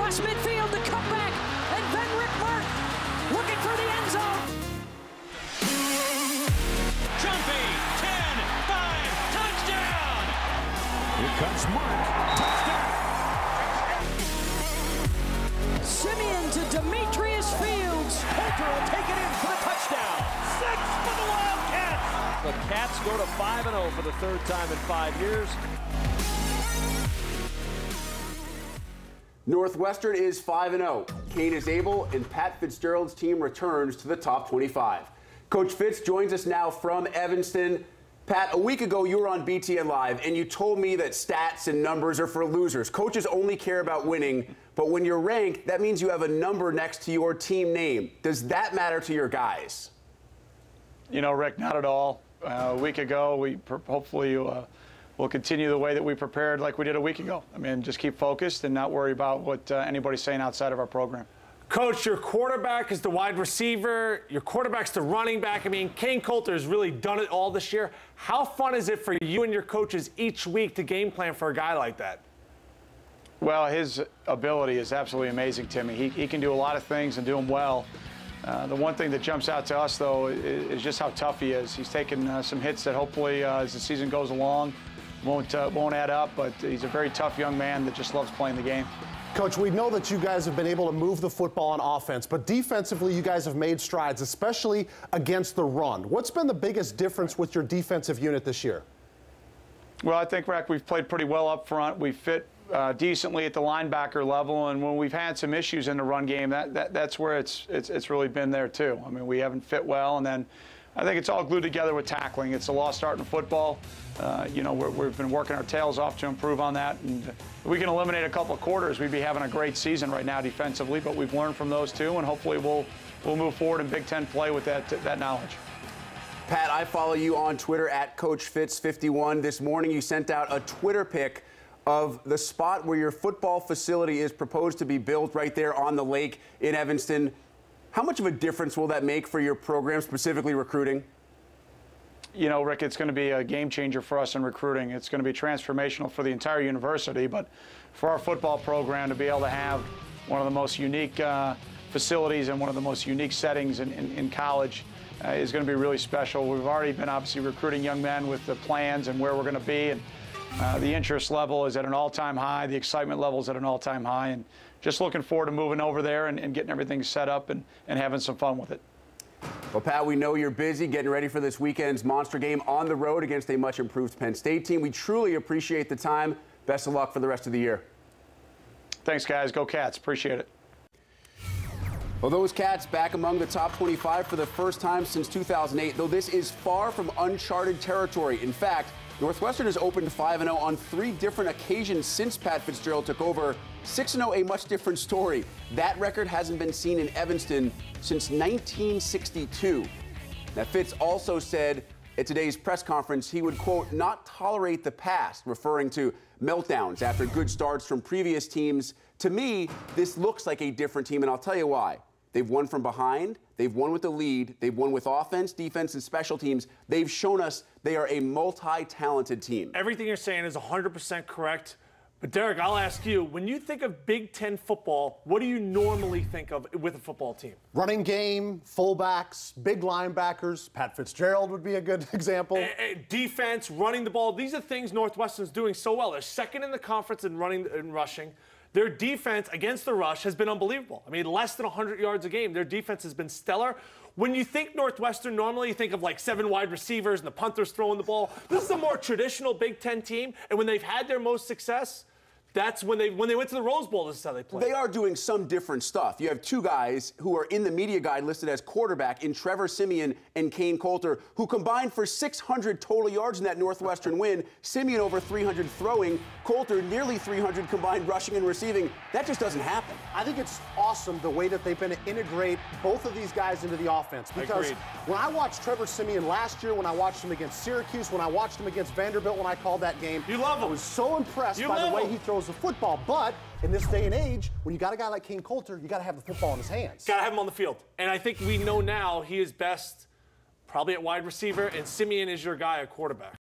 across midfield, the cutback, and then Rick Mark looking for the end zone. Jumping, 10, 5, touchdown! Here comes Mark, touchdown! Simeon to Demetrius Fields. Coulter will take it in for the touchdown. 6 for the Wildcats. The Cats go to 5-0 for the third time in 5 years. Northwestern is 5-0. Kane is able, and Pat Fitzgerald's team returns to the top 25. Coach Fitz joins us now from Evanston. Pat, a week ago you were on BTN Live, and you told me that stats and numbers are for losers. Coaches only care about winning, but when you're ranked, that means you have a number next to your team name. Does that matter to your guys? You know, Rick, not at all. A week ago, we hopefully we'll continue the way that we prepared like we did a week ago. I mean, just keep focused and not worry about what anybody's saying outside of our program. Coach, your quarterback is the wide receiver. Your quarterback's the running back. I mean, Kane Coulter has really done it all this year. How fun is it for you and your coaches each week to game plan for a guy like that? Well, his ability is absolutely amazing, Timmy. He can do a lot of things and do them well. The one thing that jumps out to us, though, is just how tough he is. He's taken some hits that hopefully, as the season goes along, won't add up, but he's a very tough young man that just loves playing the game. Coach, we know that you guys have been able to move the football on offense, but defensively you guys have made strides, especially against the run. What's been the biggest difference with your defensive unit this year? Well, I think, Rack, we've played pretty well up front. We fit decently at the linebacker level, and when we've had some issues in the run game, that's where it's really been there too. I mean, we haven't fit well, and then I think it's all glued together with tackling. It's a lost art in football. You know, we've been working our tails off to improve on that, and if we can eliminate a couple of quarters, we'd be having a great season right now defensively, but we've learned from those two, and hopefully we'll move forward in Big Ten play with that knowledge. Pat, I follow you on Twitter at CoachFitz51. This morning you sent out a Twitter pic of the spot where your football facility is proposed to be built right there on the lake in Evanston. How much of a difference will that make for your program, specifically recruiting? You know, Rick, it's going to be a game changer for us in recruiting. It's going to be transformational for the entire university, but for our football program to be able to have one of the most unique facilities and one of the most unique settings in college is going to be really special. We've already been obviously recruiting young men with the plans and where we're going to be, and the interest level is at an all-time high. The excitement level is at an all-time high, and just looking forward to moving over there and getting everything set up and having some fun with it. Well, Pat, we know you're busy getting ready for this weekend's monster game on the road against a much-improved Penn State team. We truly appreciate the time. Best of luck for the rest of the year. Thanks, guys. Go Cats. Appreciate it. Well, those Cats back among the top 25 for the first time since 2008, though this is far from uncharted territory. In fact, Northwestern has opened 5-0 on 3 different occasions since Pat Fitzgerald took over. 6-0, a much different story. That record hasn't been seen in Evanston since 1962. Now, Fitz also said at today's press conference he would, quote, not tolerate the past, referring to meltdowns after good starts from previous teams. To me, this looks like a different team, and I'll tell you why. They've won from behind. They've won with the lead. They've won with offense, defense, and special teams. They've shown us they are a multi-talented team. Everything you're saying is 100% correct. But, Derek, I'll ask you, when you think of Big Ten football, what do you normally think of with a football team? Running game, fullbacks, big linebackers. Pat Fitzgerald would be a good example. Defense, running the ball. These are things Northwestern's doing so well. They're second in the conference in running and rushing. Their defense against the rush has been unbelievable. I mean, less than 100 yards a game. Their defense has been stellar. When you think Northwestern, normally you think of like 7 wide receivers and the punters throwing the ball. This is a more traditional Big Ten team, and when they've had their most success, that's when they went to the Rose Bowl. This is how they play. They are doing some different stuff. You have 2 guys who are in the media guide listed as quarterback in Trevor Simeon and Kane Coulter, who combined for 600 total yards in that Northwestern win. Simeon over 300 throwing, Coulter nearly 300 combined rushing and receiving. That just doesn't happen. I think it's awesome the way that they've been to integrate both of these guys into the offense. Because when I watched Trevor Simeon last year, when I watched him against Syracuse, when I watched him against Vanderbilt when I called that game, you love him. I was so impressed by the way he throws the football. But in this day and age, when you got a guy like Kane Coulter, you got to have the football in his hands. Got to have him on the field. And I think we know now he is best probably at wide receiver, and Simeon is your guy at quarterback.